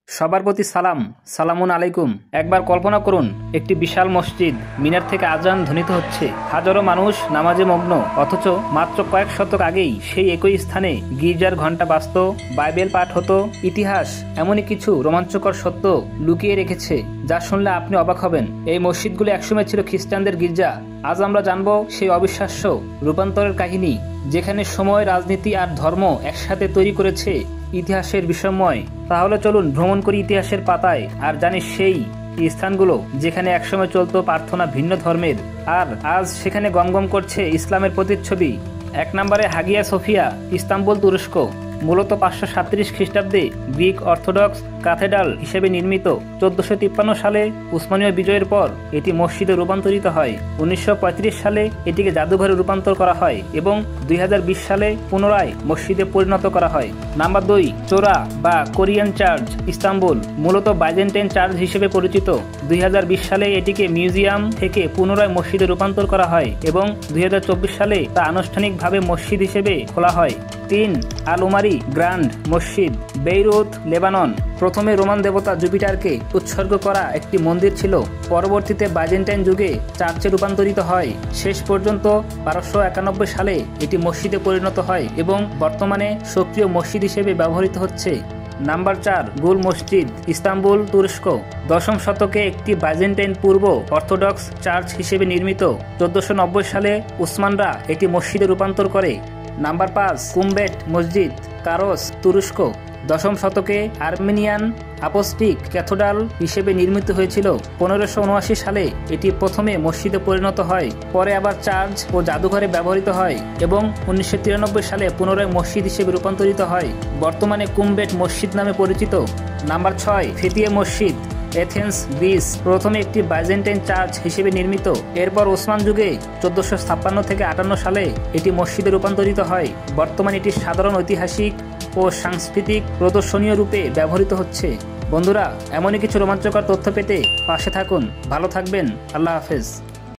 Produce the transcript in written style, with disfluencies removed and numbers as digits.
সবার প্রতি সালাম, সালামুন আলাইকুম। একবার কল্পনা করুন, একটি বিশাল মসজিদ, মিনার থেকে আজান ধ্বনিত হচ্ছে, হাজারো মানুষ নামাজে মগ্ন, অথচ মাত্র কয়েক শতক আগেই সেই একই স্থানে গির্জার ঘণ্টা বাজত, বাইবেল পাঠ হতো। ইতিহাস এমনই কিছু রোমাঞ্চকর সত্য লুকিয়ে রেখেছে যা শুনলে আপনি অবাক হবেন। এই মসজিদগুলো একসময় ছিল খ্রিস্টানদের গির্জা। আজ আমরা জানবো সেই অবিশ্বাস্য রূপান্তরের কাহিনী, যেখানে সময়, রাজনীতি আর ধর্ম একসাথে তৈরি করেছে ইতিহাসের বিস্ময়। তাহলে চলুন ভ্রমণ করি ইতিহাসের পাতায় আর জানি সেই স্থানগুলো যেখানে একসময় চলতো প্রার্থনা ভিন্ন ধর্মের, আর আজ সেখানে গমগম করছে ইসলামের প্রতিচ্ছবি। 1 নম্বরে হাগিয়া সোফিয়া, ইস্তাম্বুল, তুরস্ক। মূলত 537 খ্রিস্টাব্দে গ্রিক অর্থোডক্স ক্যাথেড্রাল হিসেবে নির্মিত। 1453 সালে উসমানীয় বিজয়ের পর এটি মসজিদে রূপান্তরিত হয়। 1935 সালে এটিকে জাদুঘরে রূপান্তর করা হয় এবং 2020 সালে পুনরায় মসজিদে পরিণত করা হয়। নাম্বার 2, চোরা বা কোরিয়ান চার্চ, ইস্তাম্বুল। মূলত বাইজেন্টাইন চার্চ হিসেবে পরিচিত। 2020 সালে এটিকে মিউজিয়াম থেকে পুনরায় মসজিদে রূপান্তর করা হয় এবং 2024 সালে তা আনুষ্ঠানিকভাবে মসজিদ হিসেবে খোলা হয়। 3, আল উমারি গ্র্যান্ড মসজিদ, বেইরুত, লেবানন। প্রথমে রোমান দেবতা জুপিটারকে উৎসর্গ করা একটি মন্দির ছিল। পরবর্তীতে বাইজেন্টাইন যুগে চার্চে রূপান্তরিত হয়। শেষ পর্যন্ত 1291 সালে এটি মসজিদে পরিণত হয় এবং বর্তমানে সক্রিয় মসজিদ হিসেবে ব্যবহৃত হচ্ছে। নাম্বার 4, গুল মসজিদ, ইস্তাম্বুল, তুরস্ক। 10ম শতকে একটি বাইজেন্টাইন পূর্ব অর্থোডক্স চার্চ হিসেবে নির্মিত। 1490 সালে উসমানরা এটি মসজিদে রূপান্তর করে। নাম্বার 5, কুম্বেট মসজিদ, কারস, তুরস্ক। 10ম শতকে আর্মেনিয়ান আপোস্টিক ক্যাথেড্রাল হিসেবে নির্মিত হয়েছিল। 1579 সালে এটি প্রথমে মসজিদে পরিণত হয়, পরে আবার চার্চ ও জাদুঘরে ব্যবহৃত হয় এবং 1993 সালে পুনরায় মসজিদ হিসেবে রূপান্তরিত হয়। বর্তমানে কুম্বেট মসজিদ নামে পরিচিত। নাম্বার 6, ফেতিয়ে মসজিদ, এথেন্স, গ্রিস। প্রথমে একটি বাইজেন্টাইন চার্চ হিসেবে নির্মিত। এরপর ওসমান যুগে 1456 থেকে 58 সালে এটি মসজিদে রূপান্তরিত হয়। বর্তমানে এটি সাধারণ ঐতিহাসিক ও সাংস্কৃতিক প্রদর্শনীয় রূপে ব্যবহৃত হচ্ছে। বন্ধুরা, এমনই কিছু রোমাঞ্চকর তথ্য পেতে পাশে থাকুন। ভালো থাকবেন। আল্লাহ হাফেজ।